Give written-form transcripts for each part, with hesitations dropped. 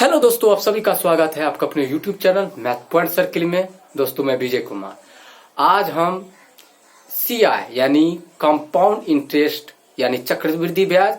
Hello दोस्तों, आप सभी का स्वागत है आपका अपने YouTube channel math point circle में। दोस्तों मैं विजय कुमार। आज हम CI यानी कंपाउंड इंटरेस्ट यानी चक्रवृद्धि ब्याज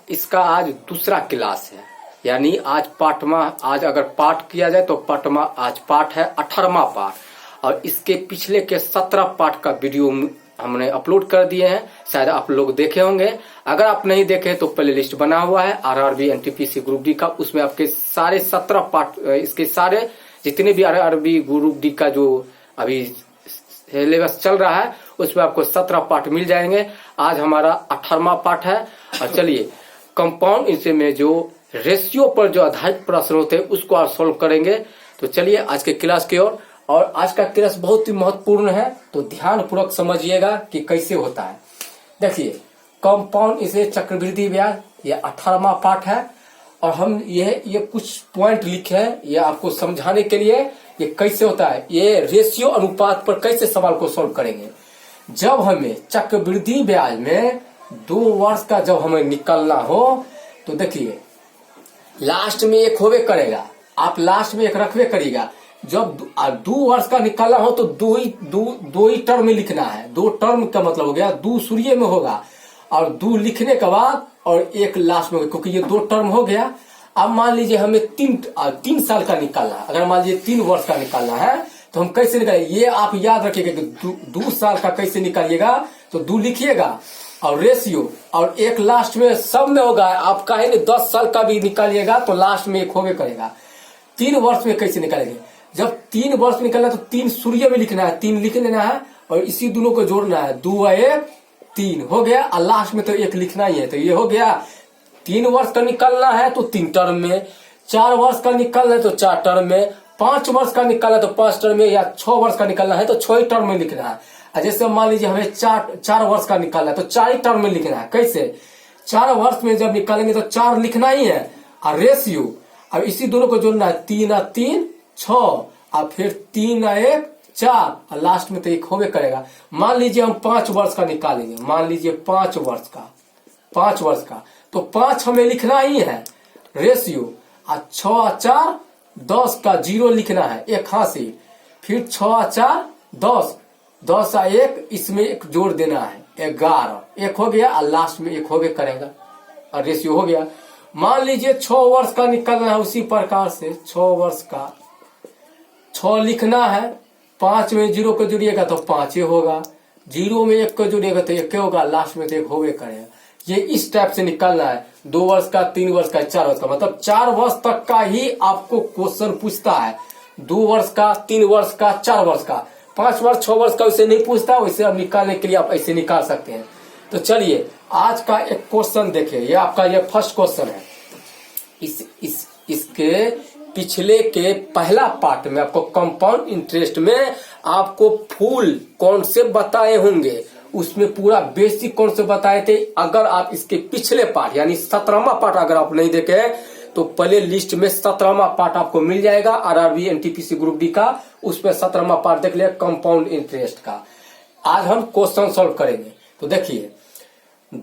इसका आज दूसरा क्लास है। यानी आज पाठवा, आज अगर पाठ किया जाए तो पाठवा, आज पाठ है 18वां पाठ और इसके पिछले के 17 पाठ का वीडियो हमने अपलोड कर दिए हैं। शायद आप लोग देखे होंगे। अगर आप नहीं देखे तो प्ले लिस्ट बना हुआ है RRB NTPC ग्रुप डी का, उसमें आपके सारे 17 पार्ट, इसके सारे जितने भी RRB ग्रुप डी का जो अभी सिलेबस चल रहा है उसमें आपको 17 पार्ट मिल जाएंगे। आज हमारा 18वां पार्ट है और चलिए कंपाउंड इंटरेस्ट में जो रेशियो पर जो आधारित प्रश्न होते हैं उसको आप सोल्व करेंगे। तो चलिए आज के क्लास की ओर। और आज का क्लास बहुत ही महत्वपूर्ण है, तो ध्यान पूर्वक समझिएगा कि कैसे होता है। देखिए कंपाउंड इसे चक्रवृद्धि ब्याज, ये 18वां पाठ है और हम ये कुछ पॉइंट लिखे हैं ये आपको समझाने के लिए ये कैसे होता है, ये रेशियो अनुपात पर कैसे सवाल को सोल्व करेंगे। जब हमें चक्रवृद्धि ब्याज में 2 वर्ष का जब हमें निकलना हो तो देखिए लास्ट में एक होवे करेगा, आप लास्ट में एक रखवे करिएगा। जब 2 वर्ष का निकालना हो तो दो ही टर्म में लिखना है। 2 टर्म का मतलब हो गया 2 सूर्य में होगा और 2 लिखने के बाद और एक लास्ट में होगा, क्योंकि ये 2 टर्म हो गया। अब मान लीजिए हमें 3 साल का निकालना है। अगर मान लीजिए 3 वर्ष का निकालना है तो हम कैसे निकालेंगे, ये आप याद रखिएगा कि 2 साल का कैसे निकालिएगा। तो 2 लिखिएगा और रेशियो और एक लास्ट में सब में होगा। आप कहे 10 साल का भी निकालिएगा तो लास्ट में एक होवे करेगा। 3 वर्ष में कैसे निकालेंगे, जब 3 वर्ष निकलना है तो 3 सूर्य में लिखना है, 3 लिख लेना है और इसी दोनों को जोड़ना है। 2 1 3 हो गया और लास्ट में तो एक लिखना ही है। तो ये हो गया 3 वर्ष का निकलना है तो 3 टर्म में, 4 वर्ष का निकलना है तो 4 टर्म में, 5 वर्ष का निकलना है तो 5 टर्म में, या 6 वर्ष का निकलना है तो 6 ही टर्म में लिखना है। जैसे मान लीजिए हमें 4 वर्ष का निकलना है तो 4 ही टर्म में लिखना है। कैसे, 4 वर्ष में जब निकालेंगे तो 4 लिखना ही है और रेशियो अब इसी दोनों को जोड़ना है। 3 और 3 6 और फिर 3 और 1 4 और लास्ट में तो एक होवे करेगा। मान लीजिए हम 5 वर्ष का निकालेंगे, मान लीजिए 5 वर्ष का तो 5 हमें लिखना ही है रेशियो और 6 और 4 10 का 0 लिखना है एक हाथ से, फिर 6 और 4 10 10 और 1 इसमें एक जोड़ देना है 11, एक हो गया और लास्ट में एक होवे करेगा और रेशियो हो गया। मान लीजिए 6 वर्ष का निकलना है, उसी प्रकार से 6 वर्ष का 6 लिखना है, 5 में 0 को जोड़िएगा तो 5 ही होगा, 0 में 1 को जोड़िएगा तो 1 होगा, लास्ट में तो 1 होवे करेगा। ये इस टाइप से निकलना है। 2 वर्ष का, 3 वर्ष का, 4 वर्ष का, मतलब 4 वर्ष तक का ही आपको क्वेश्चन पूछता है। 2 वर्ष का, 3 वर्ष का, 4 वर्ष का, 5 वर्ष 6 वर्ष का वैसे नहीं पूछता। वैसे आप निकालने के लिए आप ऐसे निकाल सकते हैं। तो चलिए आज का एक क्वेश्चन देखिए, ये आपका ये फर्स्ट क्वेश्चन है। इसके पिछले के पहला पार्ट में आपको कंपाउंड इंटरेस्ट में आपको फुल कॉन्सेप्ट बताए होंगे, उसमें पूरा बेसिक कॉन्सेप्ट बताए थे। अगर आप इसके पिछले पार्ट यानी 17वां पार्ट अगर आप नहीं देखे तो प्ले लिस्ट में 17वां पार्ट आपको मिल जाएगा RRB NTPC ग्रुप डी का, उसमें 17वां पार्ट देख लिया कंपाउंड इंटरेस्ट का। आज हम क्वेश्चन सॉल्व करेंगे। तो देखिए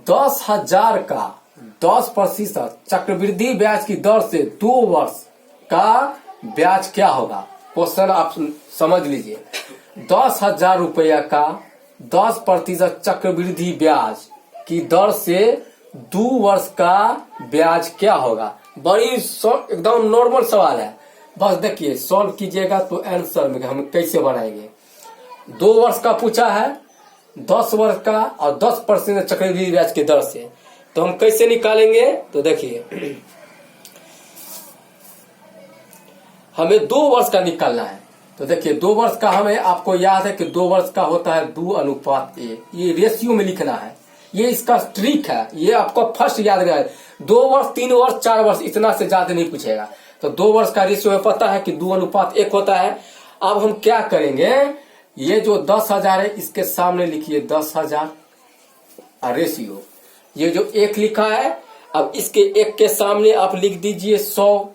10,000 का 10% चक्रवृद्धि ब्याज की दर से 2 वर्ष का ब्याज क्या होगा। क्वेश्चन आप समझ लीजिए, 10,000 रुपया का 10% चक्रवृद्धि ब्याज की दर से 2 वर्ष का ब्याज क्या होगा। बड़ी एकदम नॉर्मल सवाल है, बस देखिए सॉल्व कीजिएगा तो आंसर में हम कैसे बनाएंगे। 2 वर्ष का पूछा है, 10 वर्ष का और 10% चक्रवृद्धि ब्याज की दर से, तो हम कैसे निकालेंगे। तो देखिए हमें 2 वर्ष का निकालना है। तो देखिए 2 वर्ष का हमें, आपको याद है कि 2 वर्ष का होता है 2:1। ये रेशियो में लिखना है, ये इसका ट्रिक है, ये आपको फर्स्ट याद रहे। 2 वर्ष 3 वर्ष 4 वर्ष इतना से ज्यादा नहीं पूछेगा। तो 2 वर्ष का रेशियो में पता है कि 2:1 होता है। अब हम क्या करेंगे, ये जो 10,000 है इसके सामने लिखिए 10,000 रेशियो, ये जो 1 लिखा है अब इसके 1 के सामने आप लिख दीजिए 100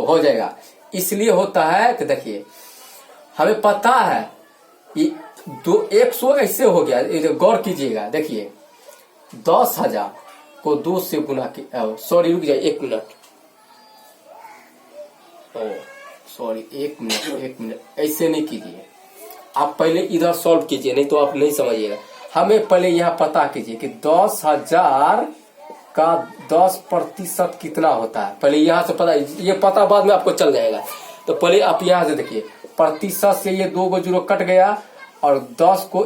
हो जाएगा। इसलिए होता है कि देखिए हमें पता है 100 ऐसे हो गया, गौर कीजिएगा। देखिए 10,000 को 2 से गुना की, सॉरी रुक जाइए 1 मिनट, सॉरी 1 मिनट 1 मिनट, ऐसे नहीं कीजिए, आप पहले इधर सॉल्व कीजिए, नहीं तो आप नहीं समझिएगा। हमें पहले यहाँ पता कीजिए कि 10,000 का 10% कितना होता है, पहले यहाँ से पता, ये पता बाद में आपको चल जाएगा। तो पहले आप यहाँ से देखिए, प्रतिशत से ये 2 जीरो कट गया और 10 को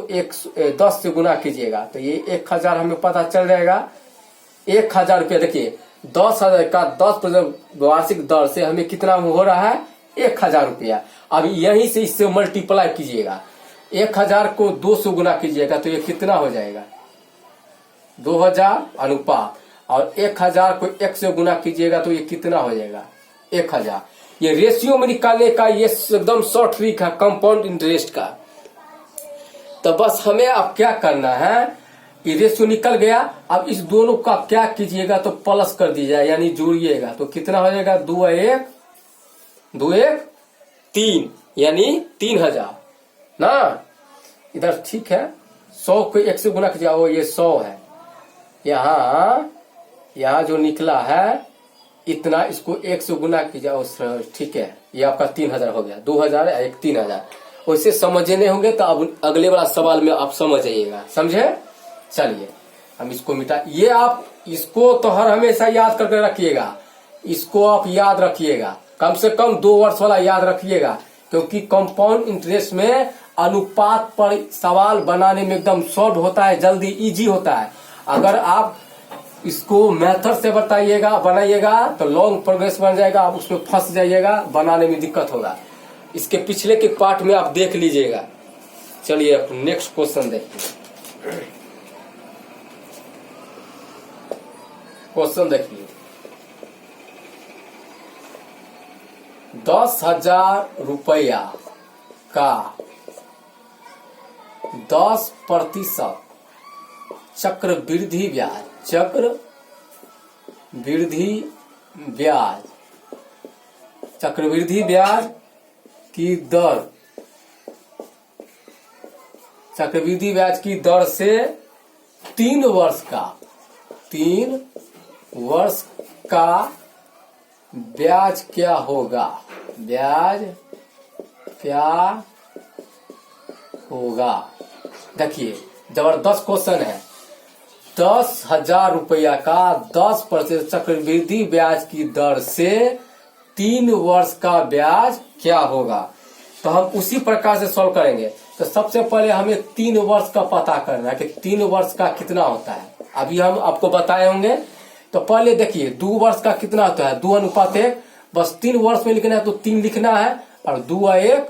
10 से गुना कीजिएगा तो ये 1,000 हमें पता चल जाएगा। 1,000 रुपया, देखिए 10,000 का 10% वार्षिक दर से हमें कितना हो रहा है, 1,000 रुपया। अब यहीं से इससे मल्टीप्लाई कीजिएगा, 1,000 को 2 से गुना कीजिएगा तो ये कितना हो जाएगा, 2,000 अनुपात, और 1,000 को 1 से गुना कीजिएगा तो ये कितना हो जाएगा, 1,000। ये रेशियो में निकालने का ये एकदम शॉर्ट ट्रिक है कंपाउंड इंटरेस्ट का। तो बस हमें अब क्या करना है, ये रेशियो निकल गया, अब इस दोनों का क्या कीजिएगा तो प्लस कर दीजिएगा, यानी जोड़िएगा तो कितना हो जाएगा, 2 1 3, यानी 3,000 ना। इधर ठीक है, 100 को 1 से गुना कीजिए, वो ये 100 है, यहाँ जो निकला है इतना, इसको 1 से गुना कीजिए, ठीक है, ये आपका 3,000 हो गया, 2,000 1 3,000। वैसे समझने होंगे तो अब अगले वाला सवाल में आप समझ जाइएगा, समझे। चलिए हम इसको मिटा, ये आप इसको तो हर हमेशा याद करके रखिएगा, इसको आप याद रखिएगा, कम से कम 2 वर्ष वाला याद रखिएगा, क्योंकि कंपाउंड इंटरेस्ट में अनुपात पर सवाल बनाने में एकदम सॉल्व होता है, जल्दी इजी होता है। अगर आप इसको मेथड से बनाइएगा तो लॉन्ग प्रोग्रेस बन जाएगा, आप उसमें फंस जाइएगा, बनाने में दिक्कत होगा। इसके पिछले के पार्ट में आप देख लीजिएगा। चलिए अब नेक्स्ट क्वेश्चन देखिए, क्वेश्चन देखिए, 10,000 रुपया का 10% चक्रवृद्धि ब्याज की दर, चक्रवृद्धि ब्याज की दर से 3 वर्ष का ब्याज क्या होगा, देखिए जबरदस्त क्वेश्चन है। 10,000 रुपया का 10% चक्रवृद्धि ब्याज की दर से 3 वर्ष का ब्याज क्या होगा। तो हम उसी प्रकार से सॉल्व करेंगे। तो सबसे पहले हमें 3 वर्ष का पता करना है कि 3 वर्ष का कितना होता है, अभी हम आपको बताए होंगे। तो पहले देखिए 2 वर्ष का कितना होता है, 2:1, बस 3 वर्ष में लिखना है तो 3 लिखना है, और 2 1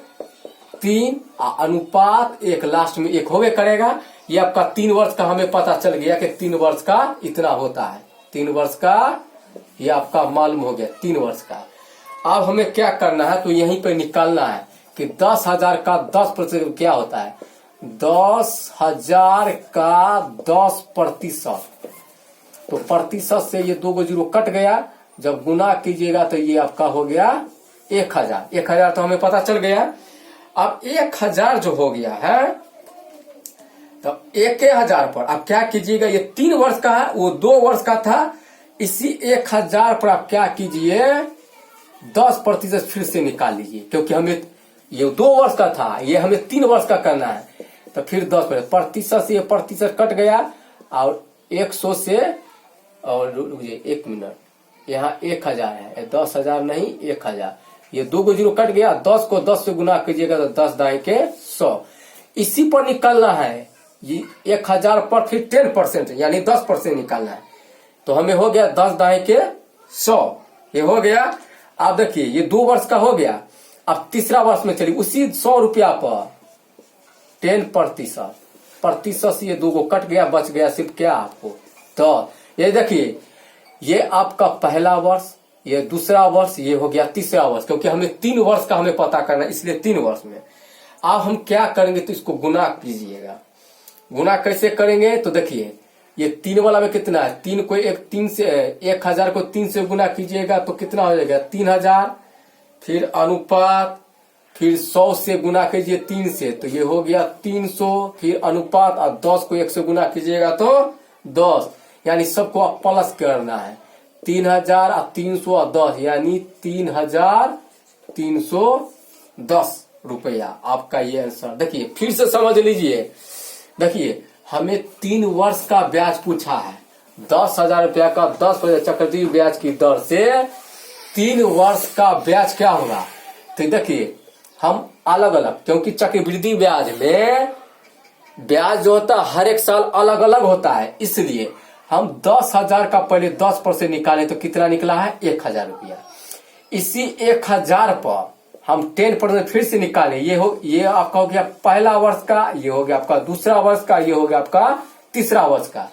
3 अनुपात 1, लास्ट में 1 होवे करेगा। ये आपका 3 वर्ष का हमें पता चल गया कि 3 वर्ष का इतना होता है, 3 वर्ष का ये आपका मालूम हो गया 3 वर्ष का। अब हमें क्या करना है, तो यहीं पे निकालना है कि 10,000 का 10% क्या होता है, 10,000 का 10%, तो प्रतिशत से ये 2 जीरो कट गया, जब गुना कीजिएगा तो ये आपका हो गया 1,000। 1,000 तो हमें पता चल गया। अब 1,000 जो हो गया है, तो 1,000 पर अब क्या कीजिएगा, ये 3 वर्ष का है, वो 2 वर्ष का था, इसी 1,000 पर आप क्या कीजिए, 10% फिर से निकाल लीजिए, क्योंकि हमें ये 2 वर्ष का था, ये हमें 3 वर्ष का करना है। तो फिर 10% से ये प्रतिशत कट गया, और 100 से, और रुकिए 1 मिनट, यहाँ 1,000 है, 10,000 नहीं 1,000, ये 2 जीरो कट गया, 10 को 10 से गुना कीजिएगा तो 10 दाएं के 100, इसी पर निकालना है। ये 1,000 पर फिर 10% यानी 10% निकालना है। तो हमें हो गया 10 दाएं के 100, ये हो गया। आप देखिए ये 2 वर्ष का हो गया। अब तीसरा वर्ष में चलिए, उसी 100 रुपया पर 10% से ये 2 को कट गया, बच गया सिर्फ क्या आपको। तो ये देखिए, ये आपका पहला वर्ष, ये दूसरा वर्ष, ये हो गया तीसरा वर्ष, क्योंकि हमें 3 वर्ष का हमें पता करना है, इसलिए 3 वर्ष में। अब हम क्या करेंगे, तो इसको गुना कीजिएगा। गुना कैसे करेंगे, तो देखिए ये 3 वाला में कितना है, 3 को 1,000 को 3 से गुना कीजिएगा तो कितना हो जाएगा 3,000, फिर अनुपात, फिर 100 से गुना कीजिए 3 से तो ये हो गया 300, फिर अनुपात, और 10 को 1 से गुना कीजिएगा तो 10, यानी सबको आप प्लस करना है। 3,310 यानी 3,310 रुपया आपका ये आंसर। देखिए फिर से समझ लीजिए, देखिए हमें 3 वर्ष का ब्याज पूछा है। 10,000 रुपया का 10% चक्रवृद्धि ब्याज की दर से 3 वर्ष का ब्याज क्या होगा। तो देखिए हम अलग अलग, क्योंकि चक्रवृद्धि ब्याज में ब्याज जो होता है हर एक साल अलग अलग होता है, इसलिए हम 10,000 का पहले 10% निकाले तो कितना निकला है 1,000 रुपया। इसी 1,000 पर हम 10% फिर से निकाले, ये आपका हो गया पहला वर्ष का, ये हो गया आपका दूसरा वर्ष का, ये हो गया आपका तीसरा वर्ष का।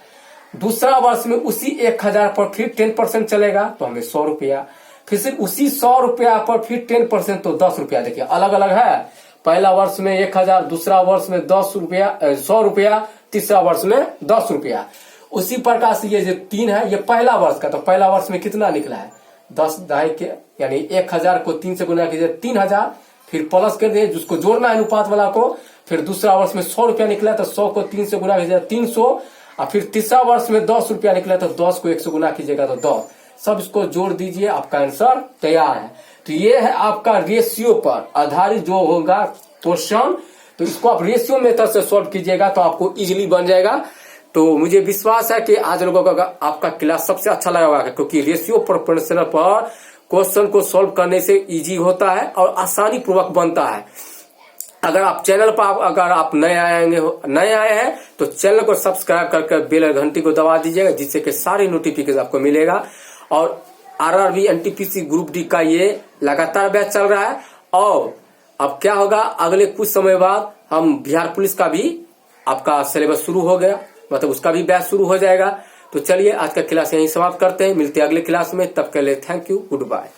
दूसरा वर्ष में उसी 1,000 पर फिर 10% चलेगा तो हमें 100 रुपया, फिर से उसी 100 रुपया पर फिर 10% तो 10 रुपया। देखिए अलग अलग है, पहला वर्ष में 1,000, दूसरा वर्ष में 10 रुपया 100 रुपया, तीसरा वर्ष में 10 रुपया। उसी प्रकार से ये जो 3 है ये पहला वर्ष का, तो पहला वर्ष में कितना निकला है 10 दहाई के, यानी 1,000 को 3 से गुना कीजिए 3,000, फिर प्लस कर दिए जिसको जोड़ना है अनुपात वाला को। फिर दूसरा वर्ष में 100 रुपया निकला तो 100 को 3 से गुना कीजिए 300, और फिर तीसरा वर्ष में 10 रुपया निकला तो 10 को 1 से गुना कीजिएगा तो 10, सब इसको जोड़ दीजिए, आपका आंसर तैयार है। तो ये है आपका रेशियो पर आधारित जो होगा क्वेश्चन, तो इसको आप रेशियो मेथड से सॉल्व कीजिएगा तो आपको इजीली बन जाएगा। तो मुझे विश्वास है कि आज लोगों का आपका क्लास सबसे अच्छा लगा होगा, क्योंकि रेशियो प्रोपोर्शनल पर क्वेश्चन को सॉल्व करने से इजी होता है और आसानी पूर्वक बनता है। अगर आप चैनल पर अगर आप नए आए हैं तो चैनल को सब्सक्राइब करके बेल घंटी को दबा दीजिएगा, जिससे कि सारे नोटिफिकेशन आपको मिलेगा। और आरआरबी एनटीपीसी ग्रुप डी का ये लगातार बैच चल रहा है, और अब क्या होगा अगले कुछ समय बाद हम बिहार पुलिस का भी आपका सिलेबस शुरू हो गया, मतलब उसका भी बैच शुरू हो जाएगा। तो चलिए आज का क्लास यहीं समाप्त करते हैं, मिलते हैं अगले क्लास में, तब के लिए थैंक यू, गुड बाय।